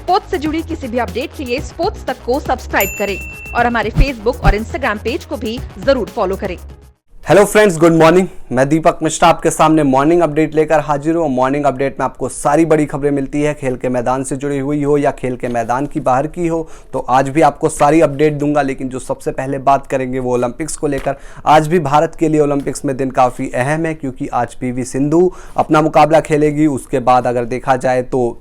Sports से जुड़ी किसी भी अपडेट के लिए स्पोर्ट्स तक को सब्सक्राइब करें और हमारे फेसबुक और इंस्टाग्राम पेज को भी जरूर फॉलो करें। Hello friends, good morning. मैं दीपक मिश्रा आपके सामने मॉर्निंग अपडेट लेकर हाजिर हूँ। मॉर्निंग अपडेट में आपको सारी बड़ी खबरें मिलती है, खेल के मैदान से जुड़ी हुई हो या खेल के मैदान की बाहर की हो। तो आज भी आपको सारी अपडेट दूंगा, लेकिन जो सबसे पहले बात करेंगे वो ओलंपिक्स को लेकर। आज भी भारत के लिए ओलंपिक्स में दिन काफ़ी अहम है, क्योंकि आज पीवी सिंधु अपना मुकाबला खेलेगी। उसके बाद अगर देखा जाए तो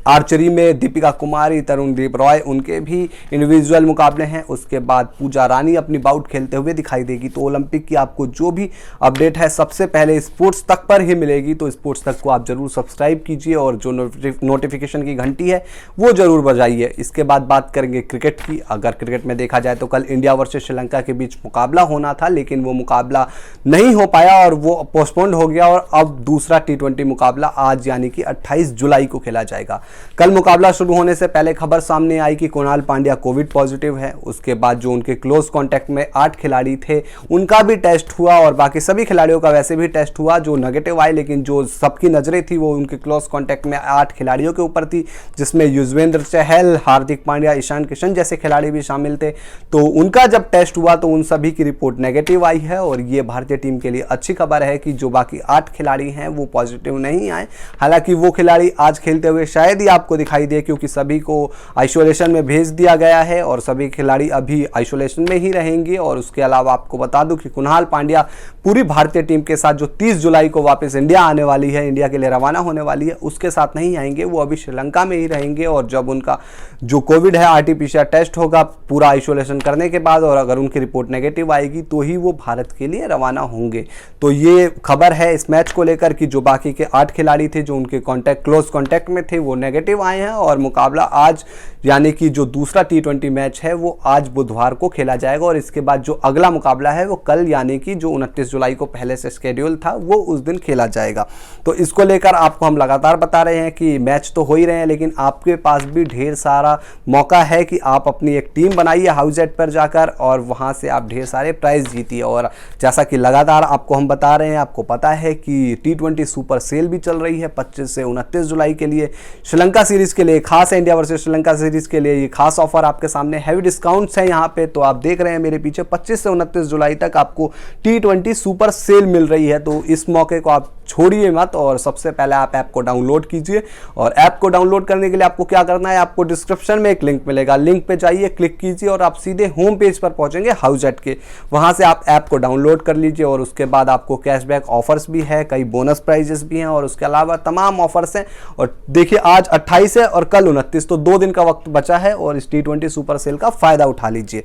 आर्चरी में दीपिका कुमारी, तरुणदीप रॉय, उनके भी इंडिविजुअल मुकाबले हैं। उसके बाद पूजा रानी अपनी बाउट खेलते हुए दिखाई देगी। तो ओलंपिक की आपको जो भी अपडेट है सबसे पहले स्पोर्ट्स तक पर ही मिलेगी। तो स्पोर्ट्स तक को आप जरूर सब्सक्राइब कीजिए और जो नोटिफिकेशन की घंटी है वो जरूर बजाइए। इसके बाद बात करेंगे क्रिकेट की। अगर क्रिकेट में देखा जाए तो कल इंडिया वर्सेस श्रीलंका के बीच मुकाबला होना था, लेकिन वो मुकाबला नहीं हो पाया और वो पोस्टपोन्ड हो गया। और अब दूसरा T20 मुकाबला आज यानी कि 28 जुलाई को खेला जाएगा। कल मुकाबला शुरू होने से पहले खबर सामने आई कि कुणाल पांड्या कोविड पॉजिटिव है। उसके बाद जो उनके क्लोज कांटेक्ट में 8 खिलाड़ी थे उनका भी टेस्ट हुआ और बाकी सभी खिलाड़ियों का वैसे भी टेस्ट हुआ जो नेगेटिव आए, लेकिन जो सबकी नजरें थी वो उनके क्लोज कांटेक्ट में 8 खिलाड़ियों के ऊपर थी, जिसमें युजवेंद्र चहल, हार्दिक पांड्या, ईशान किशन जैसे खिलाड़ी भी शामिल थे। तो उनका जब टेस्ट हुआ तो उन सभी की रिपोर्ट नेगेटिव आई है और ये भारतीय टीम के लिए अच्छी खबर है कि जो बाकी 8 खिलाड़ी हैं वो पॉजिटिव नहीं आए। हालांकि वो खिलाड़ी आज खेलते हुए शायद ही आपको दिखाई दे, क्योंकि सभी को आइसोलेशन में भेज दिया गया है और सभी खिलाड़ी अभी आइसोलेशन में ही रहेंगे। और उसके अलावा आपको बता दूं कि कुणाल पांड्या पूरी भारतीय टीम के साथ जो 30 जुलाई को वापस इंडिया आने वाली है, इंडिया के लिए रवाना होने वाली है, उसके साथ नहीं आएंगे। वो अभी श्रीलंका में ही रहेंगे और जब उनका जो कोविड है RT-PCR टेस्ट होगा पूरा आइसोलेशन करने के बाद, और अगर उनकी रिपोर्ट नेगेटिव आएगी तो ही वो भारत के लिए रवाना होंगे। तो ये खबर है इस मैच को लेकर कि जो बाकी के 8 खिलाड़ी थे जो उनके क्लोज कॉन्टैक्ट में थे वो नेगेटिव आए हैं और मुकाबला आज यानी कि जो दूसरा T20 मैच है वो आज बुधवार को खेला जाएगा। और इसके बाद जो अगला मुकाबला है वो कल यानी कि जो 29 जुलाई को पहले से शेड्यूल था वो उस दिन खेला जाएगा। तो इसको लेकर आपको हम लगातार बता रहे हैं कि मैच तो हो ही रहे हैं, लेकिन आपके पास भी ढेर सारा मौका है कि आप अपनी एक टीम बनाइए हाउसजेट पर जाकर और वहां से आप ढेर सारे प्राइज जीतिए। और जैसा कि लगातार आपको हम बता रहे हैं, आपको पता है कि T20 सुपर सेल भी चल रही है 25 से 29 जुलाई के लिए। श्रीलंका सीरीज के लिए खास है, इंडिया वर्सेस श्रीलंका सीरीज के लिए ये खास ऑफर आपके सामने, हैवी डिस्काउंट्स हैं यहाँ पे। तो आप देख रहे हैं मेरे पीछे 25 से 29 जुलाई तक आपको T20 सुपर सेल मिल रही है। तो इस मौके को आप छोड़िए मत और सबसे पहले आप ऐप को डाउनलोड कीजिए। और ऐप को डाउनलोड करने के लिए आपको क्या करना है, आपको डिस्क्रिप्शन में एक लिंक मिलेगा, लिंक पे जाइए, क्लिक कीजिए और आप सीधे होम पेज पर पहुंचेंगे हाउसजेट के। वहां से आप ऐप को डाउनलोड कर लीजिए और उसके बाद आपको कैशबैक ऑफर्स भी है, कई बोनस प्राइजेस भी हैं और उसके अलावा तमाम ऑफर्स हैं। और देखिए आज 28 है और कल 29, तो 2 दिन का वक्त बचा है और इस T20 सुपर सेल का फायदा उठा लीजिए।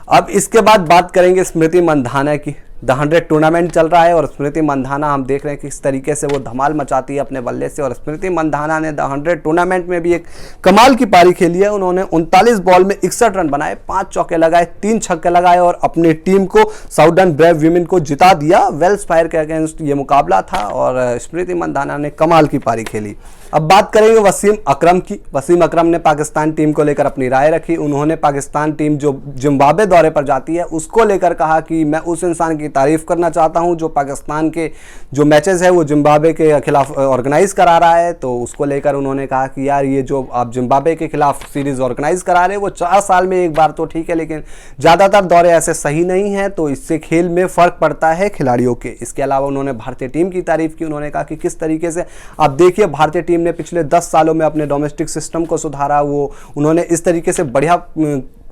अब इसके बाद बात करेंगे स्मृति मंधाना की। द 100 टूर्नामेंट चल रहा है और स्मृति मंधाना हम देख रहे हैं कि किस तरीके से वो धमाल मचाती है अपने बल्ले से। और स्मृति मंधाना ने द 100 टूर्नामेंट में भी एक कमाल की पारी खेली है। उन्होंने 39 बॉल में 61 रन बनाए, 5 चौके लगाए, 3 छक्के लगाए और अपनी टीम को साउदर्न ब्रेव वीमेन को जिता दिया। वेल्स फायर के अगेंस्ट ये मुकाबला था और स्मृति मंधाना ने कमाल की पारी खेली। अब बात करेंगे वसीम अकरम की। वसीम अकरम ने पाकिस्तान टीम को लेकर अपनी राय रखी। उन्होंने पाकिस्तान टीम जो जिम्बाब्वे दौरे पर जाती है उसको लेकर कहा कि मैं उस इंसान की तारीफ करना चाहता हूं जो पाकिस्तान के जो मैचेस है वो जिम्बाब्वे के खिलाफ ऑर्गेनाइज करा रहा है। तो उसको लेकर उन्होंने कहा कि यार ये जो आप जिम्बाब्वे के खिलाफ सीरीज ऑर्गेनाइज करा रहे हैं वो 4 साल में एक बार तो ठीक है, लेकिन ज़्यादातर दौरे ऐसे सही नहीं है, तो इससे खेल में फ़र्क पड़ता है खिलाड़ियों के। इसके अलावा उन्होंने भारतीय टीम की तारीफ की। उन्होंने कहा कि किस तरीके से आप देखिए भारतीय टीम ने पिछले 10 सालों में अपने डोमेस्टिक सिस्टम को सुधारा। वो उन्होंने इस तरीके से बढ़िया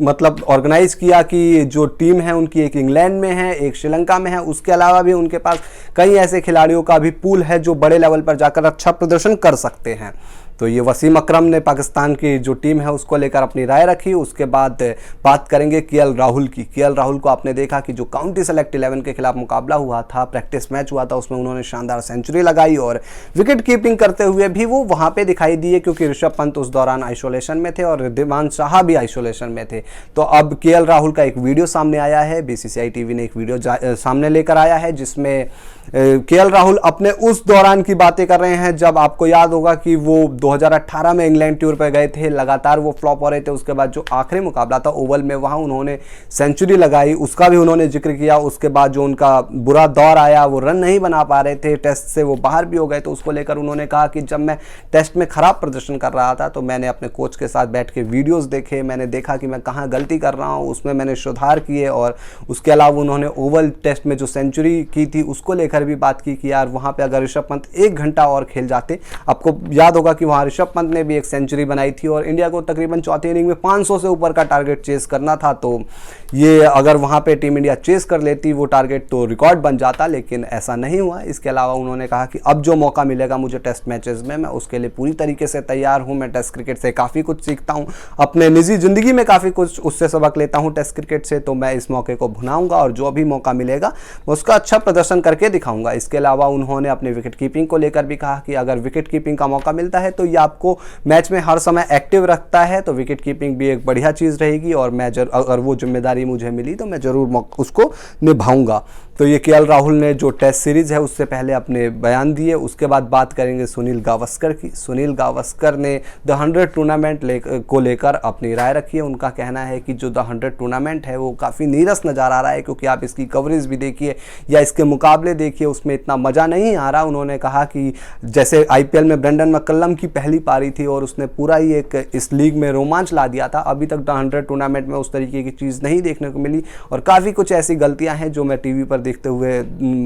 मतलब ऑर्गेनाइज किया कि जो टीम है उनकी एक इंग्लैंड में है, एक श्रीलंका में है, उसके अलावा भी उनके पास कई ऐसे खिलाड़ियों का भी पूल है जो बड़े लेवल पर जाकर अच्छा प्रदर्शन कर सकते हैं। तो ये वसीम अकरम ने पाकिस्तान की जो टीम है उसको लेकर अपनी राय रखी। उसके बाद बात करेंगे KL राहुल की। KL राहुल को आपने देखा कि जो काउंटी सेलेक्ट 11 के खिलाफ मुकाबला हुआ था, प्रैक्टिस मैच हुआ था, उसमें उन्होंने शानदार सेंचुरी लगाई और विकेट कीपिंग करते हुए भी वो वहाँ पे दिखाई दिए, क्योंकि ऋषभ पंत उस दौरान आइसोलेशन में थे और रिद्धिमान शाह भी आइसोलेशन में थे। तो अब KL राहुल का एक वीडियो सामने आया है, BCCI TV ने एक वीडियो सामने लेकर आया है जिसमें KL राहुल अपने उस दौरान की बातें कर रहे हैं जब आपको याद होगा कि वो 2018 में इंग्लैंड टूर पर गए थे, लगातार वो फ्लॉप हो रहे थे। उसके बाद जो आखिरी मुकाबला था ओवल में, वहाँ उन्होंने सेंचुरी लगाई, उसका भी उन्होंने जिक्र किया। उसके बाद जो उनका बुरा दौर आया, वो रन नहीं बना पा रहे थे, टेस्ट से वो बाहर भी हो गए, तो उसको लेकर उन्होंने कहा कि जब मैं टेस्ट में खराब प्रदर्शन कर रहा था तो मैंने अपने कोच के साथ बैठ के वीडियोस देखे, मैंने देखा कि मैं कहाँ गलती कर रहा हूँ, उसमें मैंने सुधार किए। और उसके अलावा उन्होंने ओवल टेस्ट में जो सेंचुरी की थी उसको लेकर भी बात की कि यार वहाँ पे अगर ऋषभ पंत 1 घंटा और खेल जाते, आपको याद होगा कि वहाँ ऋषभ पंत ने भी एक सेंचुरी बनाई थी और इंडिया को तकरीबन चौथी इनिंग में 500 से ऊपर का टारगेट चेस करना था। तो ये अगर वहाँ पे टीम इंडिया चेस कर लेती वो टारगेट तो रिकॉर्ड बन जाता, लेकिन ऐसा नहीं हुआ। इसके अलावा उन्होंने कहा कि अब जो मौका मिलेगा मुझे टेस्ट मैचेस में, मैं उसके लिए पूरी तरीके से तैयार हूँ। मैं टेस्ट क्रिकेट से काफ़ी कुछ सीखता हूँ, अपने निजी ज़िंदगी में काफ़ी कुछ उससे सबक लेता हूँ टेस्ट क्रिकेट से, तो मैं इस मौके को भुनाऊंगा और जो भी मौका मिलेगा मैं उसका अच्छा प्रदर्शन करके दिखाऊंगा। इसके अलावा उन्होंने अपने विकेट कीपिंग को लेकर भी कहा कि अगर विकेट कीपिंग का मौका मिलता है तो ये आपको मैच में हर समय एक्टिव रखता है, तो विकेट कीपिंग भी एक बढ़िया चीज़ रहेगी और मैं अगर वो जिम्मेदारी मुझे मिली तो मैं ज़रूर उसको निभाऊंगा। तो ये केएल राहुल ने जो टेस्ट सीरीज़ है उससे पहले अपने बयान दिए। उसके बाद बात करेंगे सुनील गावस्कर की। सुनील गावस्कर ने द 100 टूर्नामेंट को लेकर अपनी राय रखी है। उनका कहना है कि जो द 100 टूर्नामेंट है वो काफ़ी नीरस नज़र आ रहा है, क्योंकि आप इसकी कवरेज भी देखिए या इसके मुकाबले देखिए, उसमें इतना मज़ा नहीं आ रहा। उन्होंने कहा कि जैसे IPL में ब्रेंडन मैककलम की पहली पारी थी और उसने पूरा ही एक इस लीग में रोमांच ला दिया था, अभी तक द 100 टूर्नामेंट में उस तरीके की चीज़ नहीं देखने को मिली और काफ़ी कुछ ऐसी गलतियाँ हैं जो मैं टीवी पर देखते हुए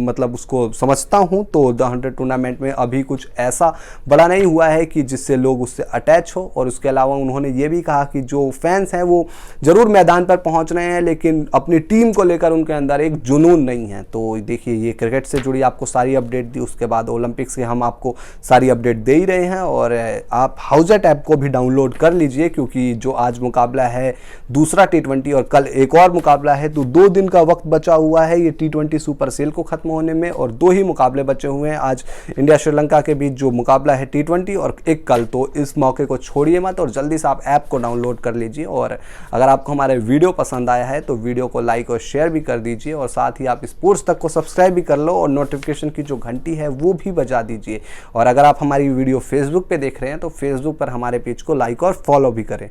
मतलब उसको समझता हूं। तो द 100 टूर्नामेंट में अभी कुछ ऐसा बड़ा नहीं हुआ है कि जिससे लोग उससे अटैच हो। और उसके अलावा उन्होंने ये भी कहा कि जो फैंस हैं वो ज़रूर मैदान पर पहुंच रहे हैं, लेकिन अपनी टीम को लेकर उनके अंदर एक जुनून नहीं है। तो देखिए, ये क्रिकेट से जुड़ी आपको सारी अपडेट दी। उसके बाद ओलंपिक्स के हम आपको सारी अपडेट दे ही रहे हैं और आप हाउजेट ऐप को भी डाउनलोड कर लीजिए, क्योंकि जो आज मुकाबला है दूसरा T20 और कल एक और मुकाबला है, तो 2 दिन का वक्त बचा हुआ है ये T20 सुपर सेल को खत्म होने में और 2 ही मुकाबले बचे हुए हैं। आज इंडिया श्रीलंका के बीच जो मुकाबला है T20 और एक कल, तो इस मौके को छोड़िए मत और जल्दी से आप ऐप को डाउनलोड कर लीजिए। और अगर आपको हमारे वीडियो पसंद आया है तो वीडियो को लाइक और शेयर भी कर दीजिए और साथ ही आप स्पोर्ट्स तक को सब्सक्राइब भी कर लो और नोटिफिकेशन की जो घंटी है वो भी बजा दीजिए। और अगर आप हमारी वीडियो फेसबुक पे देख रहे हैं तो फेसबुक पर हमारे पेज को लाइक और फॉलो भी करें।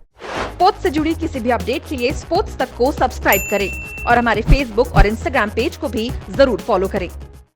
स्पोर्ट्स से जुड़ी किसी भी अपडेट के लिए स्पोर्ट्स तक को सब्सक्राइब करें और हमारे फेसबुक और इंस्टाग्राम पेज को भी जरूर फॉलो करें।